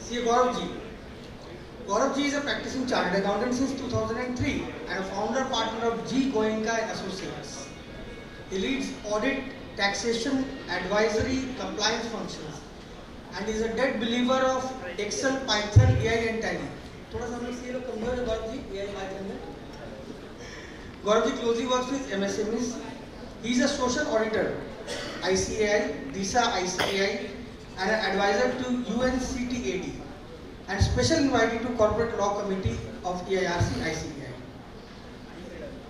See Gaurav ji. Gaurav ji is a practicing chartered accountant since 2003 and a founder partner of G Goenka and Associates. He leads audit, taxation, advisory, compliance functions, and is a dead believer of Excel, Python, AI and Tally. थोड़ा सा हम लोग ये लोग कमजोर है Gaurav ji AI Python में. Gaurav ji closely works with MSMEs. He is a social auditor, ICAI, DISA ICAI, and an advisor to UNCTAD. And special invitee to corporate law committee of EIRC ICAI.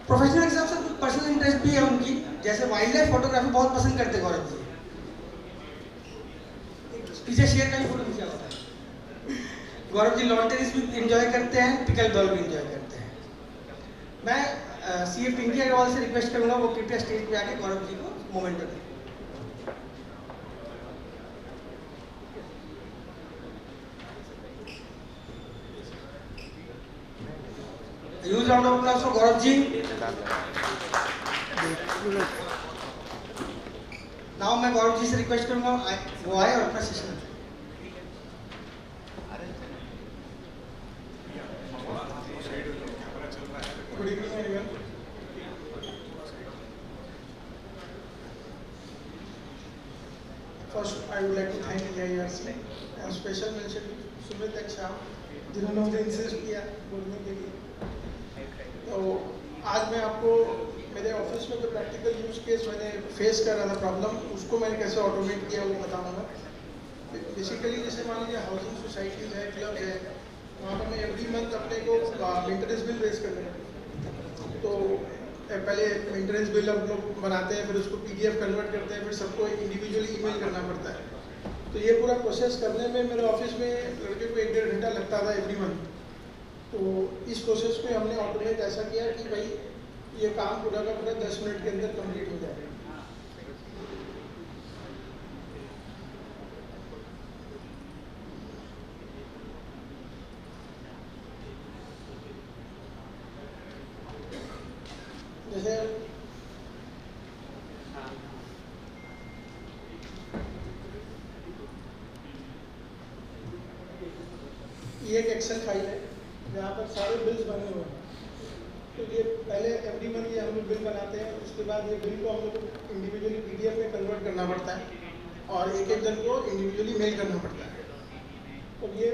Professional के हिसाब से कुछ personal interest भी है उनकी, जैसे wild life photography बहुत पसंद करते हैं गौरव जी. पीछे शेयर का भी फोटो खींचा होता है. गौरव जी लॉन टेनिस भी एंजॉय करते हैं, पिकल बॉल भी एंजॉय करते हैं. मैं सीए पिंकी अग्रवाल से रिक्वेस्ट करूंगा वो कृपया स्टेज पे आके गौरव जी को मोमेंट दें. Huge round of applause for Gaurav ji. Now मैं गौरव जी से रिक्वेस्ट करूंगा वो आए और अपना session. Good evening everyone. First, I would like to thank EIRC and special mention to Sumit and Shyam जिन्होंने मुझे इंसिस्ट किया बोलने के लिए. तो आज मैं आपको मेरे ऑफिस में जो प्रैक्टिकल यूज केस मैंने फेस कर रहा था प्रॉब्लम, उसको मैंने कैसे ऑटोमेट किया वो बताऊंगा. बेसिकली जैसे मान लीजिए हाउसिंग सोसाइटीज है, क्लब है, वहाँ पर मैं एवरी मंथ अपने को मेंटेनेंस बिल रेज करने हैं. तो पहले मेंटेनेंस बिल हम लोग बनाते हैं, फिर उसको PDF कन्वर्ट करते हैं, फिर सबको इंडिविजुअली ईमेल करना पड़ता है. तो ये पूरा प्रोसेस करने में मेरे ऑफिस में लड़के को 1-1.5 घंटा लगता था एवरी मंथ. तो इस प्रोसेस में हमने ऑटोमेट ऐसा किया कि भाई ये काम पूरा का पूरा 10 मिनट के अंदर कंप्लीट हो जाए. जैसे ये एक एक्सेल फाइल है जहाँ पर सारे बिल्स बने हुए हैं. तो ये पहले एवरी मंथ ये हम लोग बिल बनाते हैं, उसके बाद ये बिल को हम लोग इंडिविजुअली PDF में कन्वर्ट करना पड़ता है और एक एक जन को इंडिविजुअली मेल करना पड़ता है. तो ये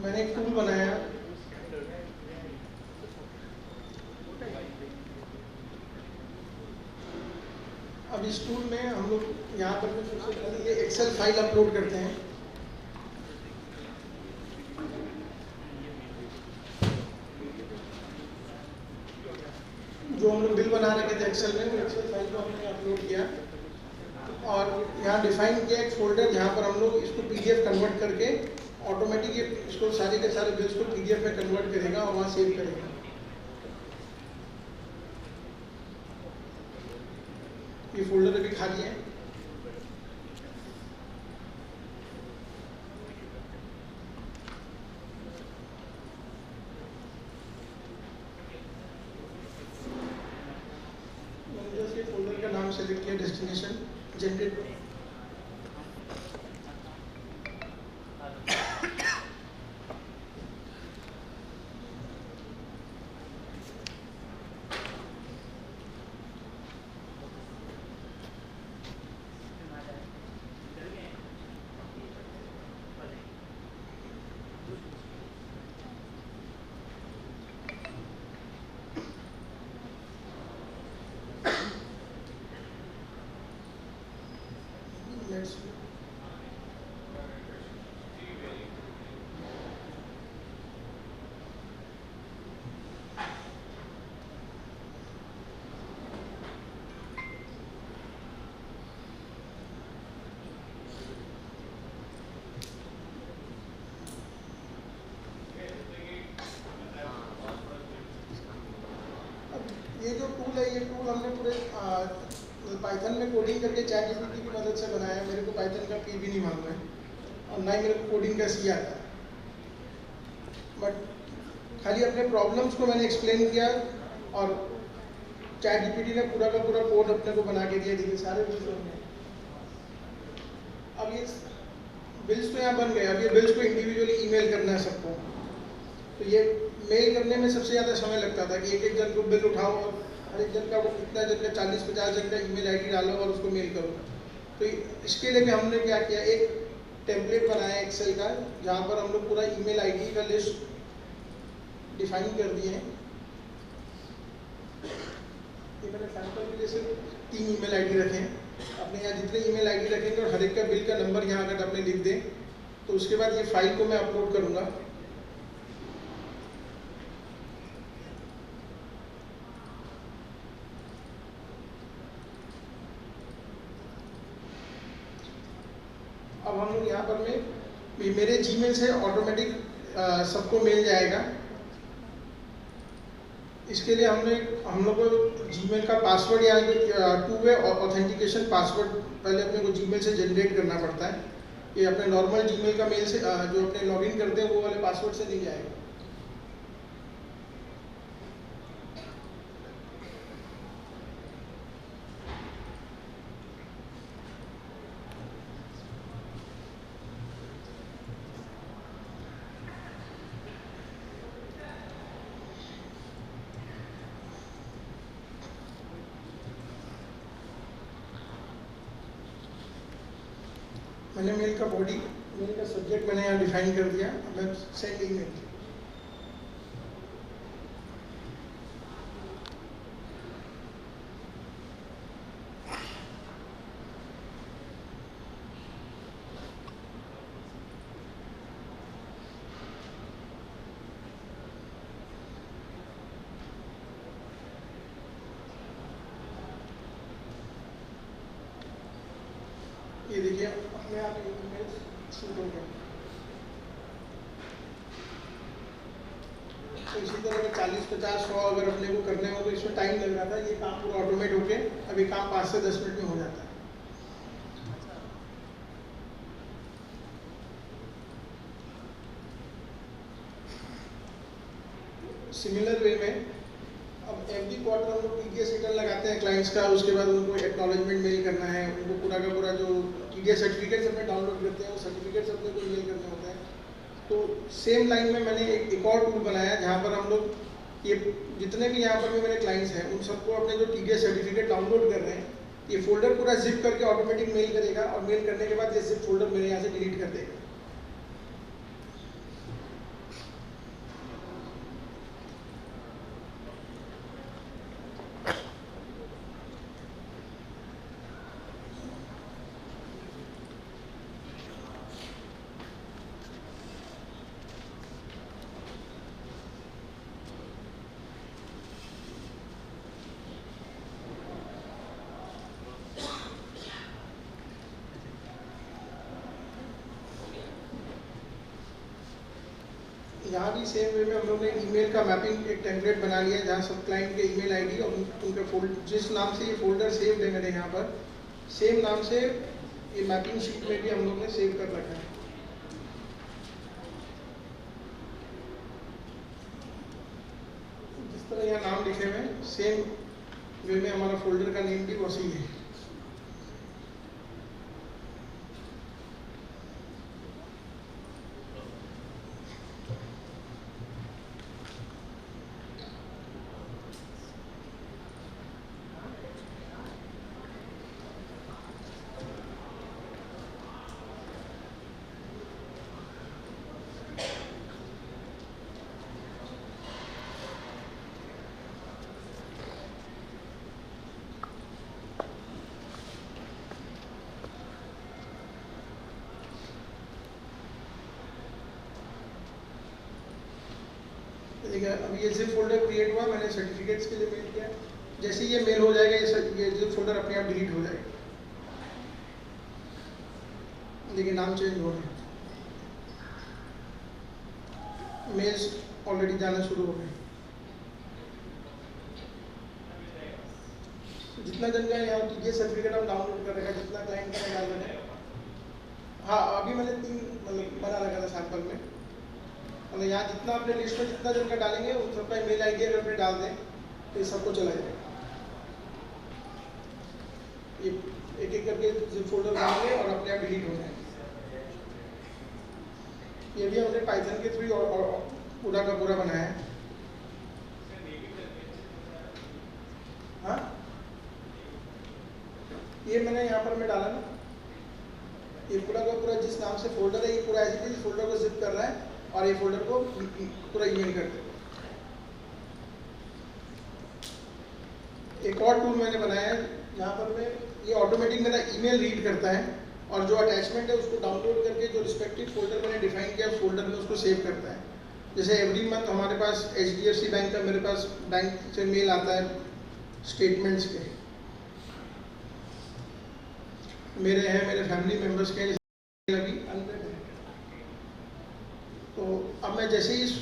मैंने एक टूल बनाया. अब इस टूल में हम लोग यहाँ पर सबसे पहले ये एक्सेल फाइल अपलोड करते हैं. जो हम लोग बिल बना रखे थे एक्सेल में, वो एक्सेल फाइल को हमने अपलोड किया और यहाँ डिफाइन किया एक फोल्डर जहाँ पर हम लोग इसको PDF कन्वर्ट करके ऑटोमेटिक इसको सारे के सारे बिल्स को PDF में कन्वर्ट करेगा और वहाँ सेव करेगा. ये फोल्डर अभी खाली है. मैंने जैसे फोल्डर का नाम सेलेक्ट किया डेस्टिनेशन जनरेट. ये जो टूल है, ये टूल हमने पूरे पाइथन में कोडिंग करके ChatGPT की मदद से बनाया है. मेरे को पाइथन का P भी नहीं मालूम है और ना ही मेरे को कोडिंग का C आता है, बट खाली अपने प्रॉब्लम्स को मैंने एक्सप्लेन किया और चैट जीपीटी ने पूरा का पूरा कोड अपने को बना के दिया, देखिए सारे बिल्स बन गए। अब ये बिल्स तो यहाँ बन गए, अब ये बिल्स को इंडिविजुअली ईमेल करना है सबको। तो ये मेल करने में सबसे ज़्यादा समय लगता था कि एक एक जन को बिल उठाओ और हर एक जन का वो इतना जन का 40-50 जन का ईमेल आईडी डालो और उसको मेल करो। तो इसके लिए भी हमने क्या किया, एक टेम्पलेट बनाया एक्सेल का, जहाँ पर हम लोग पूरा ईमेल आईडी का लिस्ट डिफाइन कर दिए हैं। ये मैंने सैंपल के लिए सिर्फ 3 ईमेल आईडी रखे हैं। अपने यहाँ जितने ईमेल आईडी रखेंगे और हर एक का बिल का नंबर यहाँ अगर आपने लिख दें, तो उसके बाद ये फाइल को मैं अपलोड करूँगा। अब हम लोग यहाँ पर में मेरे जीमेल से ऑटोमेटिक सबको मिल जाएगा। इसके लिए हम लोग को जीमेल का पासवर्ड या 2-वे ऑथेंटिकेशन पासवर्ड पहले अपने को जीमेल से जनरेट करना पड़ता है। ये अपने नॉर्मल जीमेल का मेल से जो अपने लॉगिन करते हैं वो वाले पासवर्ड से नहीं जाएगा। मैंने मेल का बॉडी, मेल का सब्जेक्ट मैंने यहाँ डिफाइन कर दिया। अब मैं सेंड ईमेल, ये देखिए अपने आप ईमेल शूट हो गया। तो इसी तरह का 40-50-100 अगर अपने को करने हो तो इसमें टाइम लग रहा था। ये काम पूरा ऑटोमेट होके अभी काम 5 से 10 मिनट में हो जाता है। सिमिलर वे में अब एवरी क्वार्टर हम लोग टीडीएस रिटर्न लगाते हैं क्लाइंट्स का। उसके बाद उनको एक्नॉलेजमेंट मेल करना है, उनको पूरा का पूरा जो टीडीएस सर्टिफिकेट्स अपने डाउनलोड करते हैं वो सर्टिफिकेट्स अपने को मेल करने होते हैं। तो सेम लाइन में मैंने एक और टूल बनाया जहाँ पर हम लोग ये जितने भी यहाँ पर भी मेरे क्लाइंट्स हैं उन सबको अपने जो टीडीएस सर्टिफिकेट डाउनलोड कर रहे हैं, ये फोल्डर पूरा जिप करके ऑटोमेटिक मेल करेगा और मेल करने के बाद ये जिप फोल्डर मेरे यहाँ से डिलीट कर देगा। यहाँ भी सेम वे में हम लोग ने ईमेल का मैपिंग एक टेम्पलेट बना लिया जहाँ सब क्लाइंट के ईमेल आईडी और उनके फोल्डर, जिस नाम से ये फोल्डर सेव है मेरे यहाँ पर, सेम नाम से ये मैपिंग शीट में भी हम लोग ने सेव कर रखा है। जिस तरह यहाँ नाम लिखे हुए हैं सेम वे में हमारा फोल्डर का नेम भी वैसे ही है। देखिए अब ये जिप फोल्डर क्रिएट हुआ, मैंने सर्टिफिकेट्स के लिए मेल किया। जैसे ये मेल हो जाएगा ये जिप फोल्डर अपने आप डिलीट हो जाएगा। देखिए नाम चेंज हो गया, मेल्स ऑलरेडी जाना शुरू हो गए। जितना जन का यहाँ टीडीएस सर्टिफिकेट हम डाउनलोड कर रखा है, जितना क्लाइंट का डाल रहे हैं। हाँ अभी मैंने 3 मतलब बना रखा था सैंपल में। मतलब यहाँ जितना अपने लिस्ट में जितना जन का डालेंगे उन सबका मेल आईडी अगर अपने डाल दें तो ये सबको चला जाएगा। ये एक एक करके जिप फोल्डर बनाएंगे और अपने आप डिलीट हो जाएंगे। ये भी हमने पाइथन के थ्रू और पूरा का पूरा बनाया है। हाँ, ये मैंने यहाँ पर मैं डाला ना, ये पूरा का पूरा जिस नाम से फोल्डर है, ये पूरा ऐसे इस फोल्डर को जिप कर रहा है और ये फोल्डर को पूरा ईमेल कर देगा। एक और टूल मैंने बनाया है जहाँ पर मैं ये ऑटोमेटिक मेरा ईमेल रीड करता है और जो अटैचमेंट है उसको डाउनलोड करके जो रिस्पेक्टिव फोल्डर मैंने डिफाइन किया उस फोल्डर में उसको सेव करता है। जैसे एवरी मंथ हमारे पास HDFC बैंक का, मेरे पास बैंक से मेल आता है स्टेटमेंट्स के, मेरे हैं, मेरे फैमिली मेम्बर्स के, अभी अनरेड है। तो अब मैं जैसे ही इस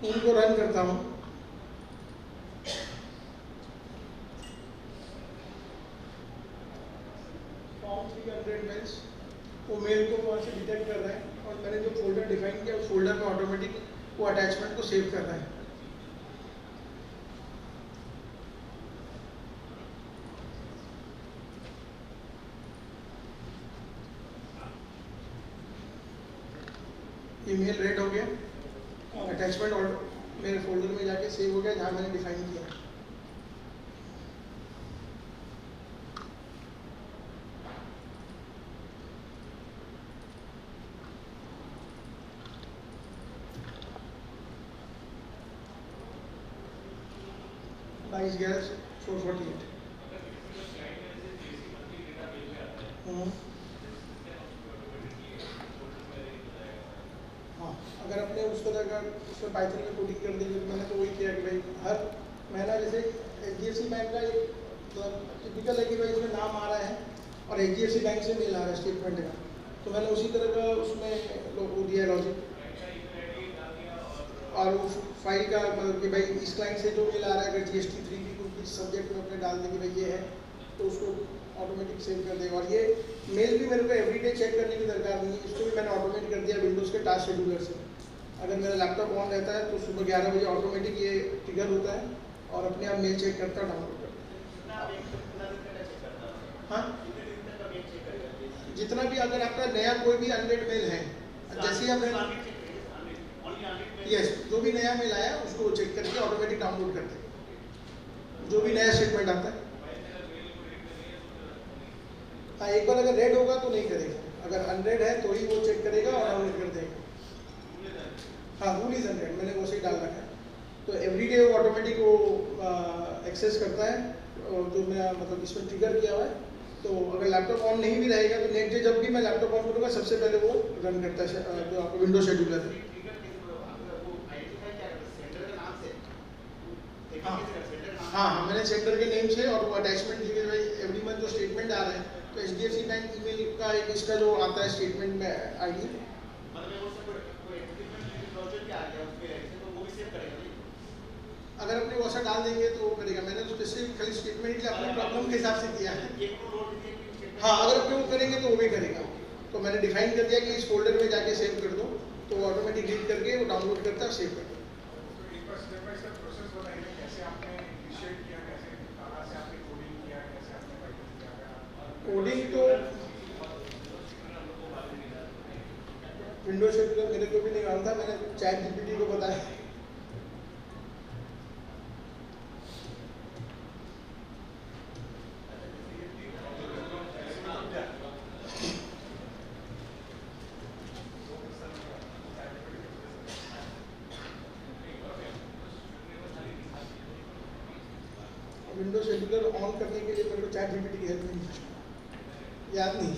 टूल को रन करता हूँ, फॉर्म 300 मेल्स, वो मेल को वहाँ से डिटेक्ट कर रहा है और मैंने जो फोल्डर डिफाइन किया उस फोल्डर में ऑटोमेटिक वो अटैचमेंट को सेव कर रहा है। ईमेल रेड हो गया और अटैचमेंट और मेरे फोल्डर में जाके सेव हो गया जहाँ मैंने डिफाइन किया। बाईस 448। हाँ, अगर अपने उस तरह का उसमें पाइथन में कोडिंग कर देंगे तो मैंने तो वही किया कि भाई हर महीना जैसे HDFC बैंक का एक टिपिकल है कि भाई इसमें नाम आ रहा है और HDFC बैंक से मेल आ रहा है स्टेटमेंट का, तो मैंने उसी तरह का उसमें वो दिया लॉजिक और वो फाइल का मतलब कि भाई इस क्लाइंट से जो मेल आ रहा है अगर GST3 की कुछ सब्जेक्ट में अपने डाल दें कि भाई ये है तो उसको ऑटोमेटिक सेव कर देगा। और ये मेल भी मेरे को एवरीडे चेक करने की दरकार नहीं है, इसको भी मैंने ऑटोमेट कर दिया विंडोज़ के टास्क शेड्यूलर से। अगर मेरा लैपटॉप ऑन रहता है तो सुबह 11 बजे ऑटोमेटिक ये ट्रिगर होता है और अपने आप मेल चेक करता है, डाउनलोड करता है। हाँ, जितना भी अगर आपका नया कोई भी अनरेड मेल है, जैसे ही आपने यस जो भी नया मेल आया उसको चेक करके ऑटोमेटिक डाउनलोड करते हैं जो भी नया स्टेटमेंट आता है। हाँ, एक बार अगर रेड होगा तो नहीं करेगा, अगर अनरेड है तो ही वो चेक करेगा और डाउनलोड कर देगा। हाँ, रूल इज अनरेड, मैंने वो से डाल रखा है तो एवरीडे वो ऑटोमेटिक वो एक्सेस करता है जो मैं मतलब इसमें ट्रिगर किया हुआ है। तो अगर लैपटॉप ऑन नहीं भी रहेगा तो नेक्स्ट डे जब भी मैं लैपटॉप ऑन करूँगा सबसे पहले वो रन करता है जो आपको विंडो शेड्यूलर है। हाँ, मैंने सेंटर के नेम से और वो अटैचमेंट दिए भाई एवरी मंथ जो स्टेटमेंट आ रहा है तो HDFC बैंक ईमेल का एक इसका जो आता है स्टेटमेंट में ID, अगर अपने वो ऐसा डाल देंगे तो वो करेगा। मैंने तो स्पेसिफिक खाली स्टेटमेंट के अपने प्रॉब्लम के हिसाब से किया है। हाँ, अगर अपने वो करेंगे तो वो भी करेगा। तो मैंने डिफाइन कर दिया कि इस फोल्डर में जाके सेव कर दो तो वो ऑटोमेटिक रीड करके वो डाउनलोड करता है, सेव करता है। कोडिंग तो विंडो शेड्यूलर मेरे को भी नहीं मालूम था, मैंने ChatGPT को बताया। विंडो शेड्यूलर ऑन करने के लिए मेरे को ChatGPT की हेल्प नहीं याद नहीं।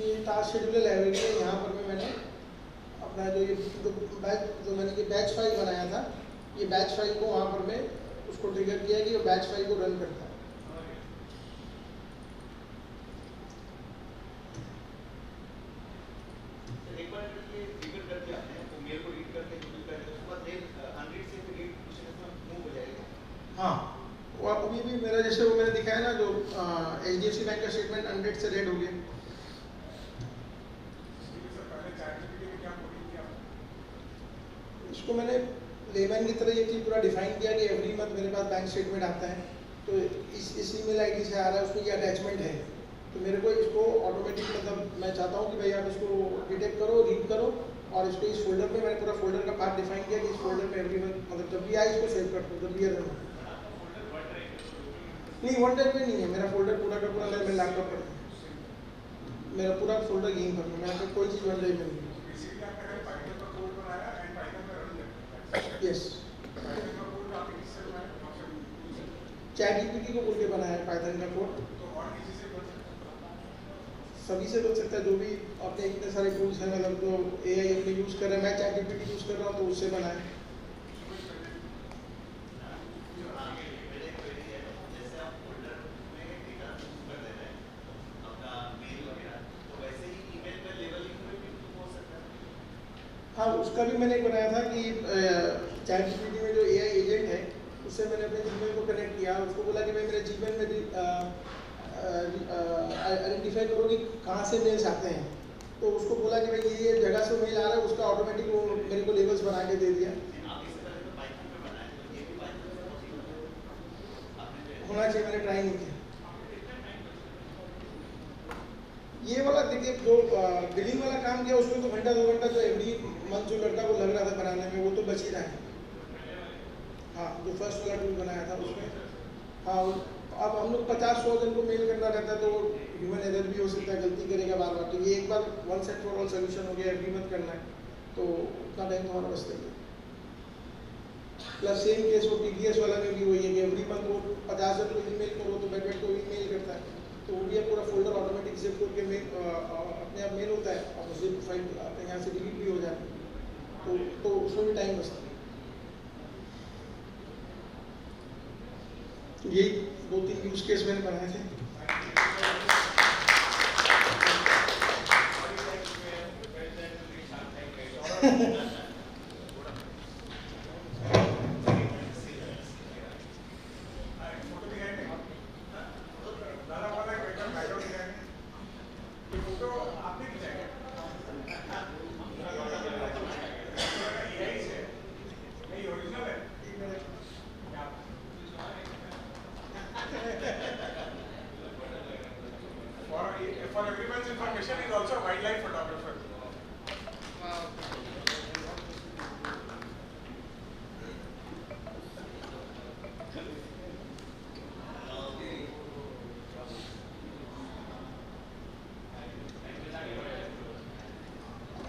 ये टास्क शेड्यूलर लाइब्रेरी है, यहाँ पर मैंने अपना जो ये जो मैंने ये बैच फाइल बनाया था, ये बैच फाइल को वहाँ पर मैं उसको ट्रिगर किया कि वो बैच फाइल को रन करता है। जो HDFC बैंक का स्टेटमेंट 100 से रेड हो गया। इसको मैंने लेमैन की तरह ये चीज़ पूरा डिफाइन किया कि एवरी मंथ मेरे पास बैंक स्टेटमेंट आता है, तो इस ईमेल आईडी से आ रहा है, उसमें ये अटैचमेंट है, तो मेरे को इसको ऑटोमेटिक मतलब मैं चाहता हूँ कि भाई आप इसको डिटेक्ट करो, रीड करो और इसको इस फोल्डर में, मैंने पूरा फोल्डर का पार्ट डिफाइन किया कि इस फोल्डर में एवरी मंथ मतलब जब भी आए इसको सेव कर दो, जब भी रन नहीं, वन टाइम पे नहीं है मेरा फोल्डर पूरा का पूरा, मेरे लैपटॉप पर मेरा पूरा फोल्डर यहीं पर है, मैं यहाँ पे कोई चीज़ वन टाइम पे नहीं। यस, ChatGPT को बोल के बनाया है पाइथन का कोड, सभी से बच सकता है, जो भी अपने इतने सारे टूल्स हैं, मतलब जो AI अपने यूज़ कर रहे हैं, मैं ChatGPT यूज़ कर रहा हूँ तो उससे बनाया है। हाँ, उसका भी मैंने बनाया था कि ChatGPT में जो AI एजेंट है उससे मैंने अपने जीमेल को कनेक्ट किया, उसको बोला कि भाई मेरे जीमेल में आइडेंटिफाई करो कि कहाँ से मेल्स आते हैं, तो उसको बोला कि भाई ये जगह से मेल आ रहा है, उसका ऑटोमेटिक वो मेरे को लेबल्स बना के दे दिया। होना चाहिए, मैंने ट्राई नहीं किया ये वाला। देखिए जो बिलिंग वाला काम किया उसमें तो घंटा 2 घंटा जो एवरी मंथ जो लड़का को लग रहा था बनाने में, वो तो बच ही रहा है। हाँ, जो फर्स्ट वाला टूल बनाया था उसमें, हाँ अब हम लोग 50-100 जन को मेल करना रहता है तो ह्यूमन एरर भी हो सकता है, गलती करेगा बार बार, तो ये एक बार one set for all solution हो गया, एवरी मंथ करना है तो उतना टाइम तो हमारा बचता ही है। प्लस सेम केस वो TDS वाला में भी वही है कि एवरी मंथ वो 50 जन को ईमेल करो तो बैक को ईमेल करता है, तो वो भी पूरा फोल्डर ऑटोमेटिक जिप करके मेल अपने आप मेल होता है और जिप फाइल अपने यहाँ से डिलीट भी हो जाए, तो उसमें भी टाइम बचता है। यही 2-3 यूज केस मैंने बनाए थे। For everyone's information, he is also a wildlife photographer. Wow.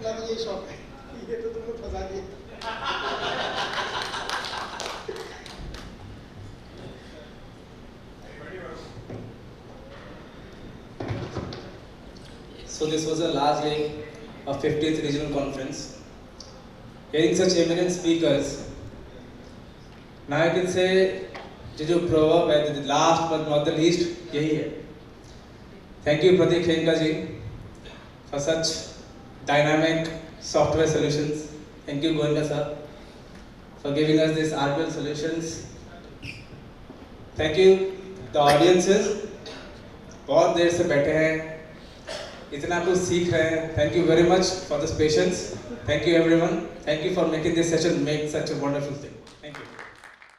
अपना तो ये शौक है, ये तो तुमको फंसा दिया। So this was a large leg of 50th regional conference. Hearing such eminent speakers, now I can say जो proverb है, the last but not the least, यही है. Thank you Pratik Khenka ji for such dynamic software solutions. Thank you Goenka sir for giving us this RPL solutions. Thank you the audiences, बहुत देर से बैठे हैं, इतना कुछ सीख रहे हैं. Thank you very much for this patience. Thank you everyone. Thank you for making this session make such a wonderful thing. Thank you.